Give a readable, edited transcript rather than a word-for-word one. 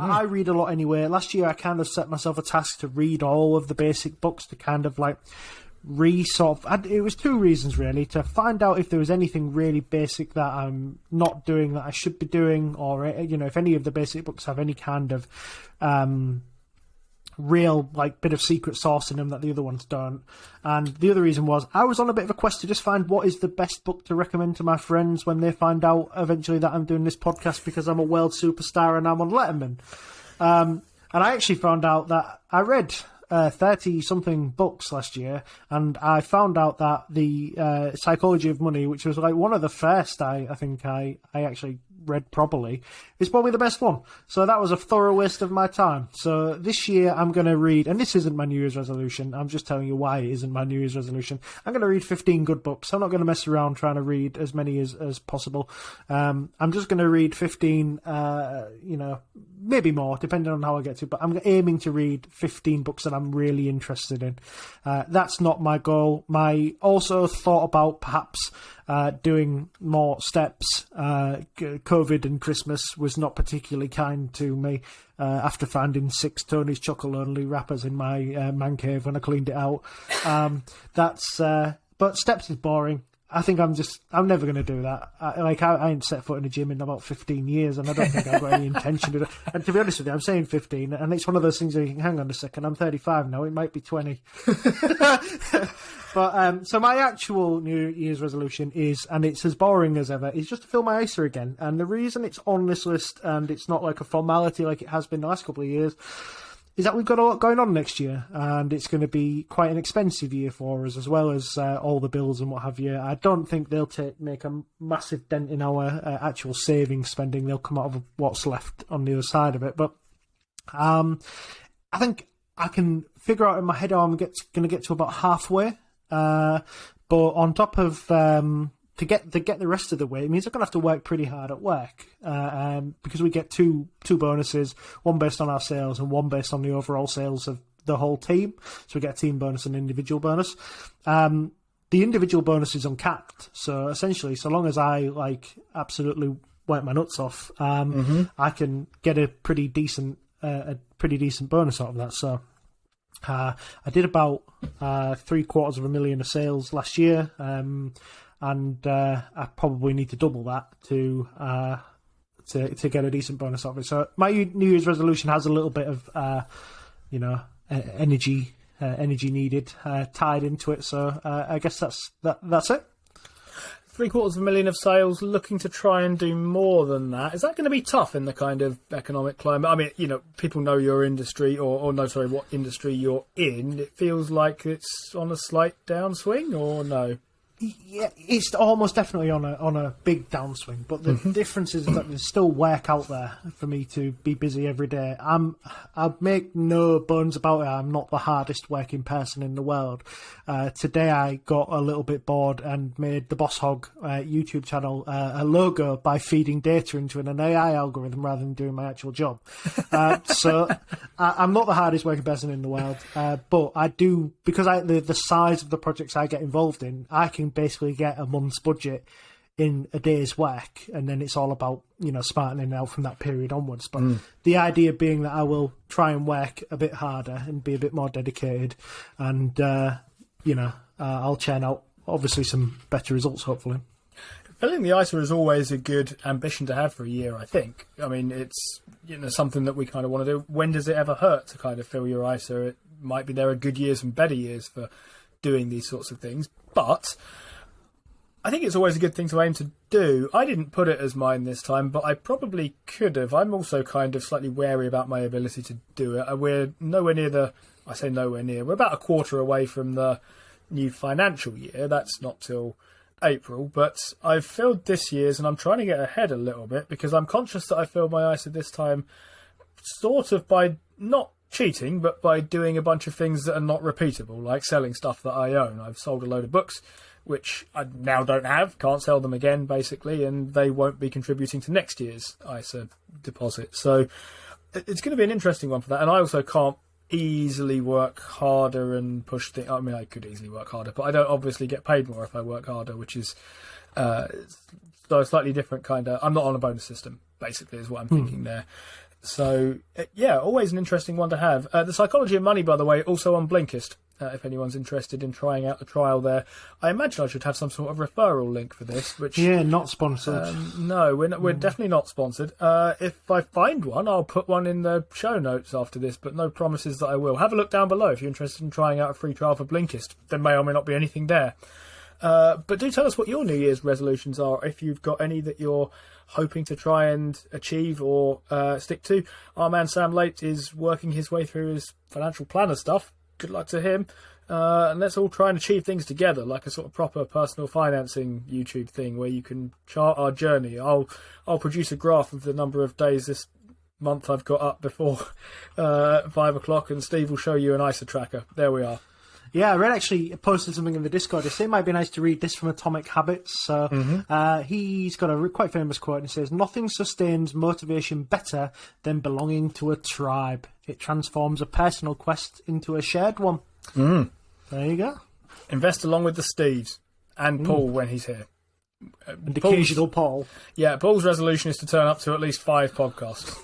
I read a lot anyway. Last year I kind of set myself a task to read all of the basic books to kind of like it was two reasons really: to find out if there was anything really basic that I'm not doing that I should be doing, or if any of the basic books have any kind of real like bit of secret sauce in them that the other ones don't. And the other reason was I was on a bit of a quest to just find what is the best book to recommend to my friends when they find out eventually that I'm doing this podcast because I'm a world superstar and I'm on Letterman. And I actually found out that I read 30-something books last year, and I found out that the Psychology of Money, which was like one of the first I think I actually read properly, is probably the best one. So that was a thorough waste of my time. So this year I'm going to read, and this isn't my New Year's resolution, I'm just telling you why it isn't my New Year's resolution. I'm going to read 15 good books. I'm not going to mess around trying to read as many as possible. I'm just going to read 15, maybe more, depending on how I get to, but I'm aiming to read 15 books that I'm really interested in. That's not my goal. I also thought about perhaps doing more steps. COVID and Christmas was not particularly kind to me after finding 6 Tony's Chocolonely wrappers in my man cave when I cleaned it out. But steps is boring. I think I'm never going to do that. I ain't set foot in a gym in about 15 years, and I don't think I've got any intention to do it. And to be honest with you, I'm saying 15, and it's one of those things where you can hang on a second. I'm 35 now. It might be 20. But so my actual New Year's resolution is, and it's as boring as ever, is just to fill my ISA again. And the reason it's on this list and it's not like a formality like it has been the last couple of years is that we've got a lot going on next year, and it's going to be quite an expensive year for us, as well as all the bills and what have you. I don't think they'll make a massive dent in our actual savings spending. They'll come out of what's left on the other side of it. But I think I can figure out in my head how I'm going to get to about halfway. But on top of to get the rest of the way, it means I'm going to have to work pretty hard at work because we get two bonuses, one based on our sales and one based on the overall sales of the whole team. So we get a team bonus and an individual bonus. The individual bonus is uncapped. So essentially, so long as I absolutely work my nuts off, I can get a pretty decent bonus out of that. So I did about $750,000 of sales last year. And I probably need to double that to get a decent bonus out of it. So my New Year's resolution has a little bit of energy needed tied into it. So I guess that's it. $750,000 of sales, looking to try and do more than that. Is that going to be tough in the kind of economic climate? I mean, people know your industry what industry you're in. It feels like it's on a slight downswing, or no? Yeah, it's almost definitely on a big downswing, but the difference is that there's still work out there for me to be busy every day. I'll make no bones about it. I'm not the hardest working person in the world. Today I got a little bit bored and made the Boss Hog YouTube channel a logo by feeding data into an AI algorithm rather than doing my actual job. So I'm not the hardest working person in the world, but I do, because the size of the projects I get involved in, I can basically get a month's budget in a day's work, and then it's all about smartening out from that period onwards. But the idea being that I will try and work a bit harder and be a bit more dedicated, and I'll churn out obviously some better results, hopefully. Filling the ISA is always a good ambition to have for a year, I think. I mean, it's something that we kind of want to do. When does it ever hurt to kind of fill your ISA? It might be there are good years and better years for doing these sorts of things, but I think it's always a good thing to aim to do. I didn't put it as mine this time, but I probably could have. I'm also kind of slightly wary about my ability to do it. We're nowhere near we're about a quarter away from the new financial year. That's not till April, but I've filled this year's, and I'm trying to get ahead a little bit because I'm conscious that I filled my ISA this time sort of by not cheating, but by doing a bunch of things that are not repeatable, like selling stuff that I own. I've sold a load of books, which I now don't have, can't sell them again, basically, and they won't be contributing to next year's ISA deposit. So it's going to be an interesting one for that. And I also can't easily work harder and push things. I mean, I could easily work harder, but I don't obviously get paid more if I work harder, which is so a slightly different kind of... I'm not on a bonus system, basically, is what I'm thinking there. So, yeah, always an interesting one to have. The Psychology of Money, by the way, also on Blinkist, if anyone's interested in trying out the trial there. I imagine I should have some sort of referral link for this. Which not sponsored. No, we're definitely not sponsored. If I find one, I'll put one in the show notes after this, but no promises that I will. Have a look down below if you're interested in trying out a free trial for Blinkist. There may or may not be anything there. But do tell us what your New Year's resolutions are, if you've got any that you're hoping to try and achieve or stick to. Our man Sam Late is working his way through his financial planner stuff. Good luck to him. And let's all try and achieve things together, like a sort of proper personal financing YouTube thing where you can chart our journey. I'll produce a graph of the number of days this month I've got up before 5 o'clock, and Steve will show you an ISA tracker. There we are. Yeah, Red actually posted something in the Discord. It might be nice to read this from Atomic Habits. So he's got a quite famous quote, and it says, "Nothing sustains motivation better than belonging to a tribe. It transforms a personal quest into a shared one." There you go. Invest along with the Steves and Paul when he's here. And occasional Paul. Yeah, Paul's resolution is to turn up to at least 5 podcasts.